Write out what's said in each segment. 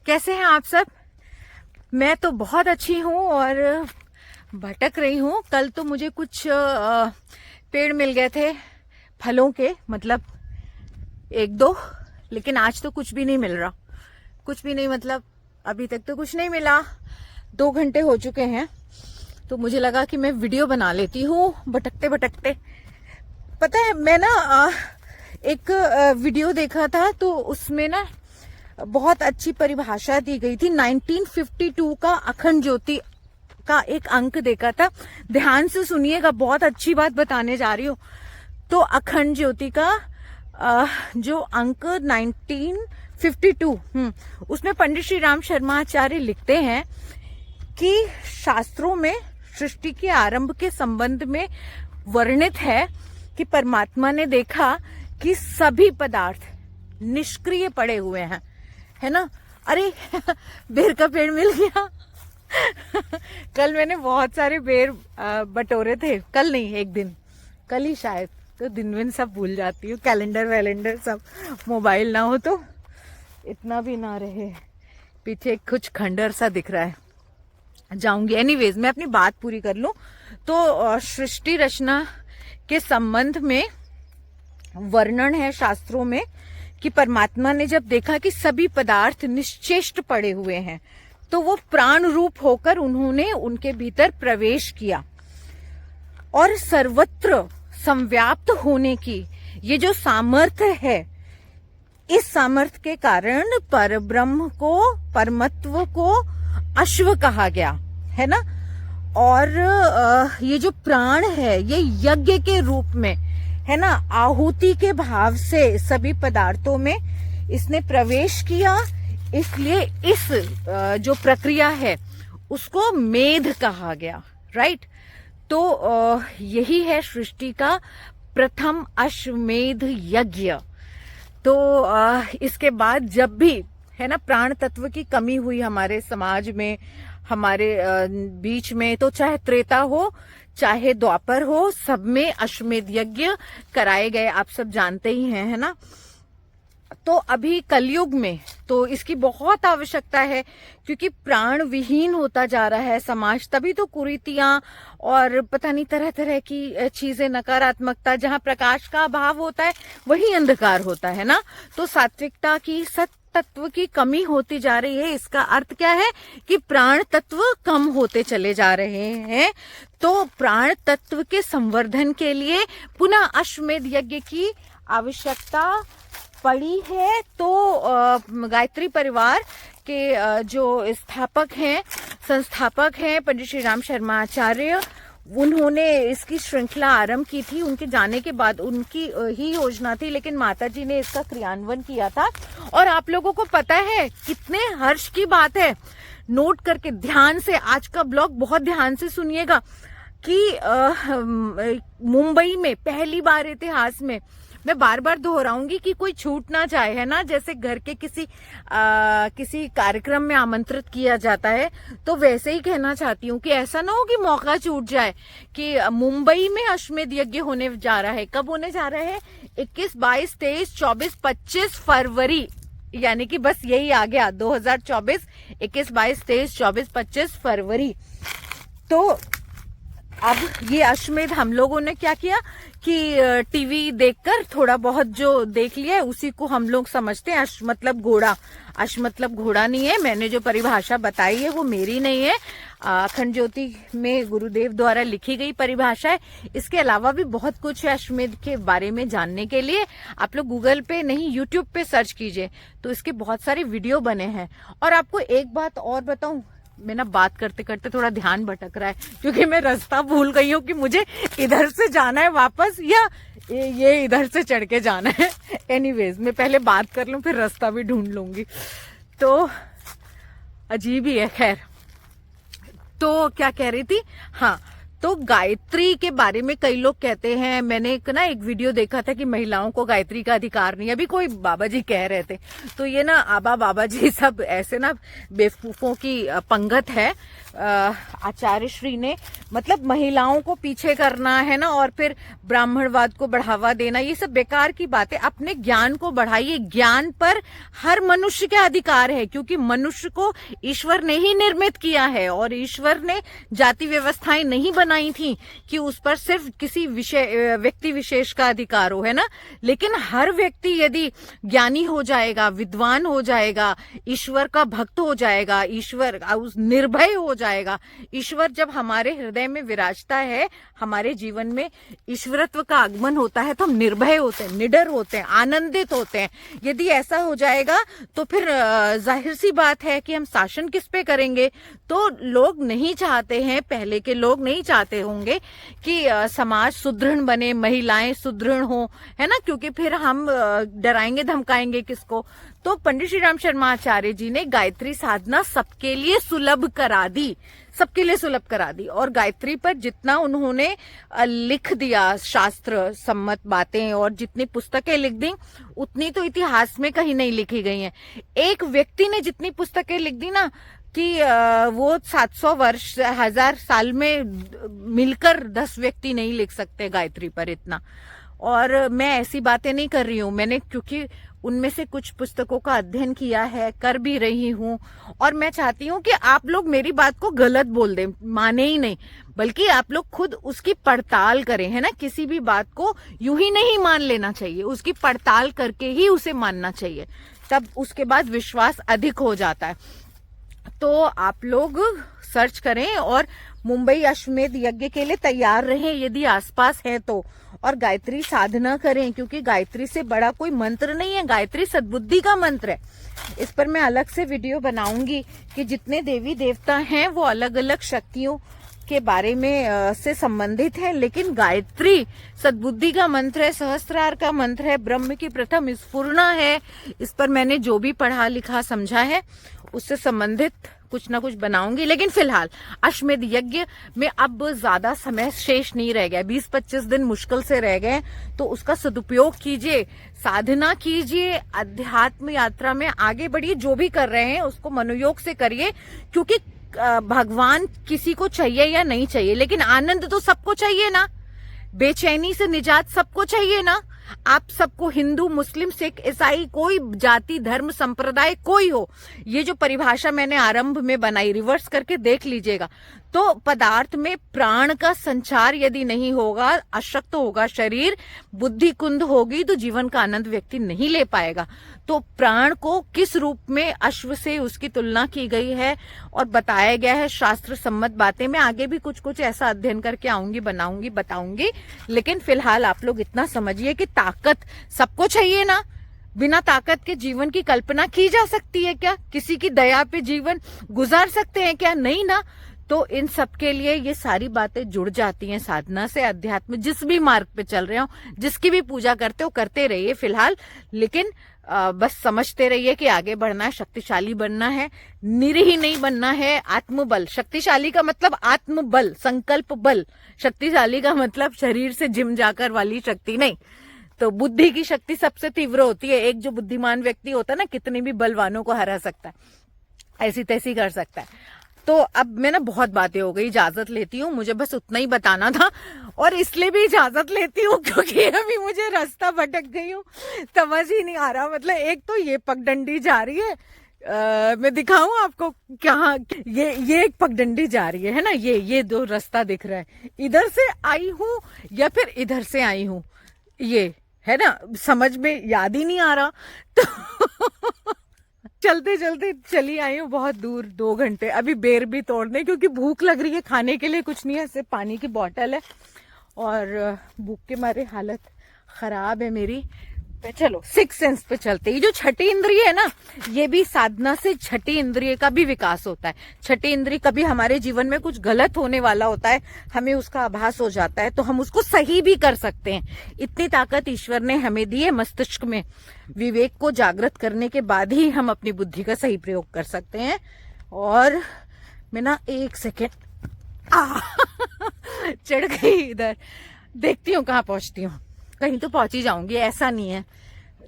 कैसे हैं आप सब। मैं तो बहुत अच्छी हूँ और भटक रही हूँ। कल तो मुझे कुछ पेड़ मिल गए थे फलों के, मतलब एक दो, लेकिन आज तो कुछ भी नहीं मिल रहा। कुछ भी नहीं, मतलब अभी तक तो कुछ नहीं मिला। 2 घंटे हो चुके हैं, तो मुझे लगा कि मैं वीडियो बना लेती हूँ भटकते भटकते। पता है, मैं ना एक वीडियो देखा था, तो उसमें ना बहुत अच्छी परिभाषा दी गई थी। 1952 का अखंड ज्योति का एक अंक देखा था। ध्यान से सुनिएगा, बहुत अच्छी बात बताने जा रही हूँ। तो अखंड ज्योति का जो अंक 1952, उसमें पंडित श्री राम शर्मा आचार्य लिखते हैं कि शास्त्रों में सृष्टि के आरंभ के संबंध में वर्णित है कि परमात्मा ने देखा कि सभी पदार्थ निष्क्रिय पड़े हुए हैं, है ना। अरे बेर का पेड़ मिल गया। कल मैंने बहुत सारे बेर बटोरे थे। कल नहीं, एक दिन, कल ही शायद। तो दिन सब भूल जाती हूँ, कैलेंडर वैलेंडर सब। मोबाइल ना हो तो इतना भी ना रहे। पीछे कुछ खंडर सा दिख रहा है, जाऊंगी। एनीवेज, मैं अपनी बात पूरी कर लूं। तो सृष्टि रचना के संबंध में वर्णन है शास्त्रों में कि परमात्मा ने जब देखा कि सभी पदार्थ निश्चेष्ट पड़े हुए हैं, तो वो प्राण रूप होकर उन्होंने उनके भीतर प्रवेश किया और सर्वत्र संव्याप्त होने की ये जो सामर्थ्य है, इस सामर्थ्य के कारण परब्रह्म को, परमत्व को अश्व कहा गया, है ना। और ये जो प्राण है, ये यज्ञ के रूप में, है ना, आहुति के भाव से सभी पदार्थों में इसने प्रवेश किया। इसलिए इस जो प्रक्रिया है उसको मेध कहा गया, राइट। तो यही है सृष्टि का प्रथम अश्वमेध यज्ञ। तो इसके बाद जब भी, है ना, प्राण तत्व की कमी हुई हमारे समाज में, हमारे बीच में, तो चाहे त्रेता हो चाहे द्वापर हो, सब में अश्वमेध यज्ञ कराए गए, आप सब जानते ही हैं, है ना। तो अभी कलयुग में तो इसकी बहुत आवश्यकता है, क्योंकि प्राण विहीन होता जा रहा है समाज। तभी तो कुरीतियां और पता नहीं तरह तरह की चीजें, नकारात्मकता, जहां प्रकाश का अभाव होता है वही अंधकार होता है ना। तो सात्विकता की, सत्य तत्व की कमी होती जा रही है। इसका अर्थ क्या है कि प्राण तत्व कम होते चले जा रहे हैं। तो प्राण तत्व के संवर्धन के लिए पुनः अश्वमेध यज्ञ की आवश्यकता पड़ी है। तो गायत्री परिवार के जो स्थापक हैं, संस्थापक हैं, पंडित श्री राम शर्मा आचार्य, उन्होंने इसकी श्रृंखला आरंभ की थी। उनके जाने के बाद उनकी ही योजना थी, लेकिन माताजी ने इसका क्रियान्वयन किया था। और आप लोगों को पता है कितने हर्ष की बात है, नोट करके ध्यान से, आज का ब्लॉग बहुत ध्यान से सुनिएगा, कि मुंबई में पहली बार इतिहास में, मैं बार बार दोहराऊंगी कि कोई छूट ना जाए, है ना। जैसे घर के किसी कार्यक्रम में आमंत्रित किया जाता है, तो वैसे ही कहना चाहती हूँ कि ऐसा ना हो कि मौका छूट जाए। कि मुंबई में अश्वमेध यज्ञ होने जा रहा है। कब होने जा रहा है? 21, 22, 23, 24, 25 फरवरी, यानी कि बस यही आ गया 2024, 21, 22, 23, 24, 25 फरवरी। तो अब ये अश्वमेध हम लोगों ने क्या किया कि टीवी देखकर थोड़ा बहुत जो देख लिया है, उसी को हम लोग समझते हैं अश्व मतलब घोड़ा। अश्व मतलब घोड़ा नहीं है। मैंने जो परिभाषा बताई है वो मेरी नहीं है, अखंड ज्योति में गुरुदेव द्वारा लिखी गई परिभाषा है। इसके अलावा भी बहुत कुछ है अश्वमेध के बारे में जानने के लिए। आप लोग गूगल पे नहीं, यूट्यूब पे सर्च कीजिए, तो इसके बहुत सारे वीडियो बने हैं। और आपको एक बात और बताऊं, मैं ना बात करते करते थोड़ा ध्यान भटक रहा है, क्योंकि मैं रास्ता भूल गई हूँ कि मुझे इधर से जाना है वापस या ये इधर से चढ़ के जाना है। एनीवेज, मैं पहले बात कर लूं, फिर रास्ता भी ढूंढ लूंगी। तो अजीब ही है। खैर, तो क्या कह रही थी, हाँ, तो गायत्री के बारे में कई लोग कहते हैं, मैंने एक वीडियो देखा था कि महिलाओं को गायत्री का अधिकार नहीं, अभी कोई बाबा जी कह रहे थे। तो ये ना आबा बाबा जी सब ऐसे ना बेवकूफों की पंगत है। आचार्य श्री ने मतलब महिलाओं को पीछे करना है ना, और फिर ब्राह्मणवाद को बढ़ावा देना, ये सब बेकार की बातें। अपने ज्ञान को बढ़ाइए, ज्ञान पर हर मनुष्य का अधिकार है, क्योंकि मनुष्य को ईश्वर ने ही निर्मित किया है, और ईश्वर ने जाति व्यवस्थाएं नहीं बनाई थी कि उस पर सिर्फ किसी व्यक्ति विशेष का अधिकार हो, है ना। लेकिन हर व्यक्ति यदि ज्ञानी हो जाएगा, विद्वान हो जाएगा, ईश्वर का भक्त हो जाएगा, ईश्वर निर्भय हो जाएगा। ईश्वर जब हमारे हृदय में विराजता है, हमारे जीवन में ईश्वरत्व का आगमन होता है, तो हम निर्भय होते हैं, निडर होते हैं, आनंदित होते हैं। यदि ऐसा हो जाएगा तो फिर जाहिर सी बात है कि हम शासन किस पे करेंगे। तो लोग नहीं चाहते हैं, पहले के लोग नहीं चाहते होंगे कि समाज सुदृढ़ बने, महिलाएं सुदृढ़ हो, है ना, क्योंकि फिर हम डराएंगे धमकाएंगे किसको। तो पंडित श्री राम शर्मा आचार्य जी ने गायत्री साधना सबके लिए सुलभ करा दी, सबके लिए सुलभ करा दी। और गायत्री पर जितना उन्होंने लिख दिया शास्त्र सम्मत बातें, और जितनी पुस्तकें लिख दी, उतनी तो इतिहास में कहीं नहीं लिखी गई हैं। एक व्यक्ति ने जितनी पुस्तकें लिख दी ना, कि वो 700 वर्ष 1000 साल में मिलकर 10 व्यक्ति नहीं लिख सकते गायत्री पर इतना। और मैं ऐसी बातें नहीं कर रही हूँ, मैंने क्योंकि उनमें से कुछ पुस्तकों का अध्ययन किया है, कर भी रही हूँ, और मैं चाहती हूँ कि आप लोग मेरी बात को गलत बोल दें, माने ही नहीं, बल्कि आप लोग खुद उसकी पड़ताल करें, है ना। किसी भी बात को यूं ही नहीं मान लेना चाहिए, उसकी पड़ताल करके ही उसे मानना चाहिए, तब उसके बाद विश्वास अधिक हो जाता है। तो आप लोग सर्च करें और मुंबई अश्वमेध यज्ञ के लिए तैयार रहें यदि आसपास है तो, और गायत्री साधना करें, क्योंकि गायत्री से बड़ा कोई मंत्र नहीं है। गायत्री सद्बुद्धि का मंत्र है। इस पर मैं अलग से वीडियो बनाऊंगी कि जितने देवी देवता हैं वो अलग अलग शक्तियों के बारे में से संबंधित है, लेकिन गायत्री सद्बुद्धि का मंत्र है, सहस्त्रार का मंत्र है, ब्रह्म की प्रथम स्फुरना है। इस पर मैंने जो भी पढ़ा लिखा समझा है उससे संबंधित कुछ ना कुछ बनाऊंगी। लेकिन फिलहाल अश्वमेध यज्ञ में अब ज्यादा समय शेष नहीं रह गया, 20-25 दिन मुश्किल से रह गए, तो उसका सदुपयोग कीजिए, साधना कीजिए, अध्यात्म यात्रा में आगे बढ़िए। जो भी कर रहे हैं उसको मनोयोग से करिए, क्योंकि भगवान किसी को चाहिए या नहीं चाहिए, लेकिन आनंद तो सबको चाहिए ना, बेचैनी से निजात सबको चाहिए ना। आप सबको, हिंदू मुस्लिम सिख ईसाई, कोई जाति धर्म संप्रदाय कोई हो, ये जो परिभाषा मैंने आरंभ में बनाई रिवर्स करके देख लीजिएगा। तो पदार्थ में प्राण का संचार यदि नहीं होगा, अशक्त होगा शरीर, बुद्धि कुंद होगी, तो जीवन का आनंद व्यक्ति नहीं ले पाएगा। तो प्राण को किस रूप में अश्व से उसकी तुलना की गई है और बताया गया है शास्त्र सम्मत बातें। मैं आगे भी कुछ कुछ ऐसा अध्ययन करके आऊंगी, बनाऊंगी, बताऊंगी। लेकिन फिलहाल आप लोग इतना समझिए कि ताकत सबको चाहिए ना। बिना ताकत के जीवन की कल्पना की जा सकती है क्या? किसी की दया पे जीवन गुजार सकते हैं क्या? नहीं ना। तो इन सब के लिए ये सारी बातें जुड़ जाती हैं साधना से। अध्यात्म जिस भी मार्ग पे चल रहे हो, जिसकी भी पूजा करते हो, करते रहिए फिलहाल, लेकिन बस समझते रहिए कि आगे बढ़ना है, शक्तिशाली बनना है, निरीह नहीं बनना है। आत्मबल, शक्तिशाली का मतलब आत्मबल, संकल्प बल। शक्तिशाली का मतलब शरीर से जिम जाकर वाली शक्ति नहीं। तो बुद्धि की शक्ति सबसे तीव्र होती है। एक जो बुद्धिमान व्यक्ति होता है ना, कितने भी बलवानों को हरा सकता है, ऐसी तैसी कर सकता है। तो अब मैं ना बहुत बातें हो गई, इजाजत लेती हूँ। मुझे बस उतना ही बताना था, और इसलिए भी इजाजत लेती हूँ क्योंकि अभी मुझे रास्ता भटक गई हूँ, समझ ही नहीं आ रहा। मतलब एक तो ये पगडंडी जा रही है, मैं दिखाऊं आपको कहाँ, ये एक पगडंडी जा रही है ना, ये दो रास्ता दिख रहा है। इधर से आई हूँ या फिर इधर से आई हूँ, ये है ना, समझ में याद ही नहीं आ रहा। तो चलते चलते चली आई हूँ बहुत दूर, 2 घंटे। अभी बेर भी तोड़ने, क्योंकि भूख लग रही है। खाने के लिए कुछ नहीं है, सिर्फ पानी की बोतल है, और भूख के मारे हालत खराब है मेरी। पे चलो 6 सेंस पे चलते। ये जो छठी इंद्रिय है ना, ये भी साधना से छठी इंद्रिय का भी विकास होता है। छठी इंद्रिय कभी हमारे जीवन में कुछ गलत होने वाला होता है, हमें उसका आभास हो जाता है, तो हम उसको सही भी कर सकते हैं। इतनी ताकत ईश्वर ने हमें दी है मस्तिष्क में। विवेक को जागृत करने के बाद ही हम अपनी बुद्धि का सही प्रयोग कर सकते हैं। और मैं ना 1 सेकेंड चढ़ गई इधर, देखती हूँ कहाँ पहुंचती हूँ, कहीं तो पहुंच ही जाऊंगी, ऐसा नहीं है।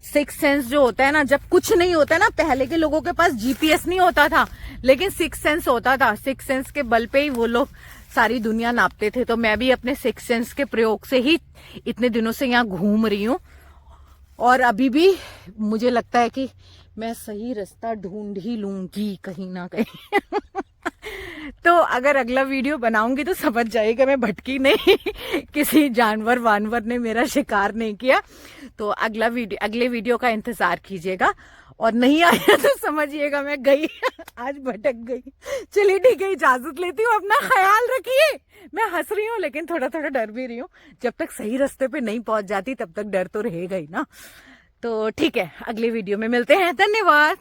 सिक्स सेंस जो होता है ना, जब कुछ नहीं होता है ना, पहले के लोगों के पास जीपीएस नहीं होता था, लेकिन सिक्स सेंस होता था। सिक्स सेंस के बल पे ही वो लोग सारी दुनिया नापते थे। तो मैं भी अपने सिक्स सेंस के प्रयोग से ही इतने दिनों से यहाँ घूम रही हूँ, और अभी भी मुझे लगता है कि मैं सही रास्ता ढूंढ ही लूंगी कहीं ना कहीं। तो अगर अगला वीडियो बनाऊंगी तो समझ जाइएगा मैं भटकी नहीं, किसी जानवर वानवर ने मेरा शिकार नहीं किया। तो अगले वीडियो का इंतजार कीजिएगा, और नहीं आया तो समझिएगा मैं गई, आज भटक गई। चलिए ठीक है, इजाजत लेती हूँ, अपना ख्याल रखिए। मैं हंस रही हूँ लेकिन थोड़ा थोड़ा डर भी रही हूँ, जब तक सही रास्ते पे नहीं पहुंच जाती तब तक डर तो रहेगा ही ना। तो ठीक है, अगले वीडियो में मिलते हैं, धन्यवाद।